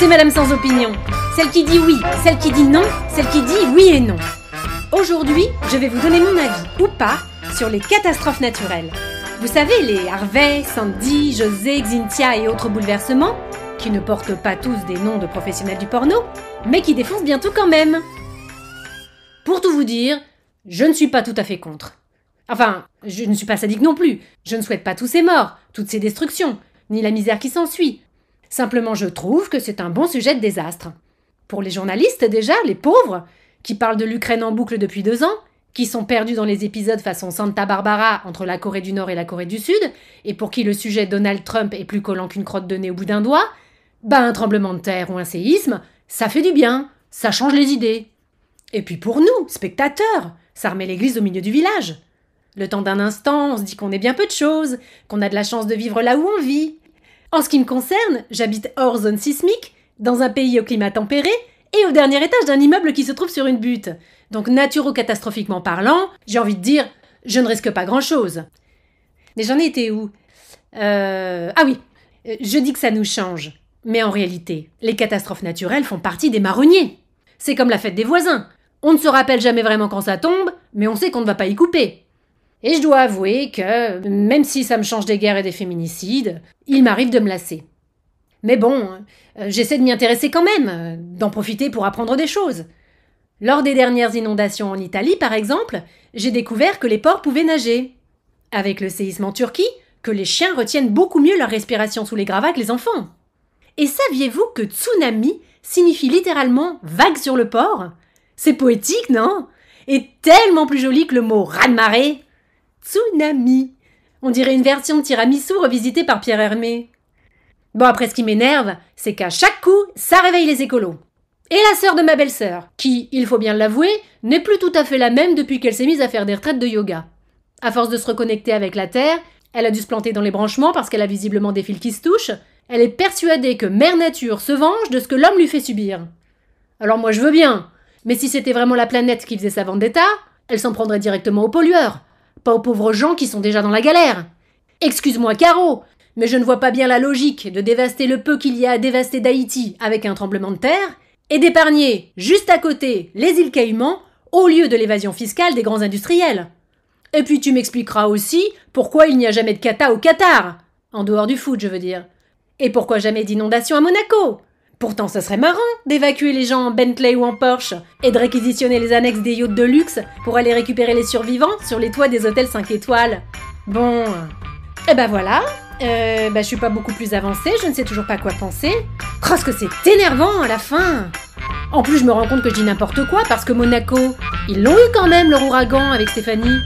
c'est Madame sans opinion. Celle qui dit oui, celle qui dit non, celle qui dit oui et non. Aujourd'hui, je vais vous donner mon avis, ou pas, sur les catastrophes naturelles. Vous savez, les Harvey, Sandy, José, Xynthia et autres bouleversements, qui ne portent pas tous des noms de professionnels du porno, mais qui défoncent bientôt quand même. Pour tout vous dire, je ne suis pas tout à fait contre. Enfin, je ne suis pas sadique non plus. Je ne souhaite pas tous ces morts, toutes ces destructions, ni la misère qui s'ensuit. Simplement, je trouve que c'est un bon sujet de désastre. Pour les journalistes déjà, les pauvres, qui parlent de l'Ukraine en boucle depuis 2 ans, qui sont perdus dans les épisodes façon Santa Barbara entre la Corée du Nord et la Corée du Sud, et pour qui le sujet Donald Trump est plus collant qu'une crotte de nez au bout d'un doigt, un tremblement de terre ou un séisme, ça fait du bien, ça change les idées. Et puis pour nous, spectateurs, ça remet l'église au milieu du village. Le temps d'un instant, on se dit qu'on est bien peu de choses, qu'on a de la chance de vivre là où on vit. En ce qui me concerne, j'habite hors zone sismique, dans un pays au climat tempéré, et au dernier étage d'un immeuble qui se trouve sur une butte. Donc naturo-catastrophiquement parlant, j'ai envie de dire, je ne risque pas grand-chose. Mais j'en ai été où ? Ah oui, je dis que ça nous change. Mais en réalité, les catastrophes naturelles font partie des marronniers. C'est comme la fête des voisins. On ne se rappelle jamais vraiment quand ça tombe, mais on sait qu'on ne va pas y couper. Et je dois avouer que, même si ça me change des guerres et des féminicides, il m'arrive de me lasser. Mais bon, j'essaie de m'y intéresser quand même, d'en profiter pour apprendre des choses. Lors des dernières inondations en Italie, par exemple, j'ai découvert que les porcs pouvaient nager. Avec le séisme en Turquie, que les chiens retiennent beaucoup mieux leur respiration sous les gravats que les enfants. Et saviez-vous que tsunami signifie littéralement vague sur le port ? C'est poétique, non ? Et tellement plus joli que le mot raz-de-marée. Tsunami. On dirait une version de tiramisu revisitée par Pierre Hermé. Bon, après, ce qui m'énerve, c'est qu'à chaque coup, ça réveille les écolos. Et la sœur de ma belle-sœur, qui, il faut bien l'avouer, n'est plus tout à fait la même depuis qu'elle s'est mise à faire des retraites de yoga. À force de se reconnecter avec la Terre, elle a dû se planter dans les branchements parce qu'elle a visiblement des fils qui se touchent. Elle est persuadée que Mère Nature se venge de ce que l'homme lui fait subir. Alors moi je veux bien, mais si c'était vraiment la planète qui faisait sa vendetta, elle s'en prendrait directement aux pollueurs, pas aux pauvres gens qui sont déjà dans la galère. Excuse-moi Caro, mais je ne vois pas bien la logique de dévaster le peu qu'il y a à dévaster d'Haïti avec un tremblement de terre et d'épargner, juste à côté, les îles Caïmans au lieu de l'évasion fiscale des grands industriels. Et puis tu m'expliqueras aussi pourquoi il n'y a jamais de cata au Qatar, en dehors du foot je veux dire. Et pourquoi jamais d'inondation à Monaco ? Pourtant, ça serait marrant d'évacuer les gens en Bentley ou en Porsche et de réquisitionner les annexes des yachts de luxe pour aller récupérer les survivants sur les toits des hôtels 5 étoiles. Bon, voilà. Je suis pas beaucoup plus avancée, je ne sais toujours pas quoi penser. Oh, ce que c'est énervant à la fin. En plus, je me rends compte que je dis n'importe quoi parce que Monaco, ils l'ont eu quand même leur ouragan avec Stéphanie.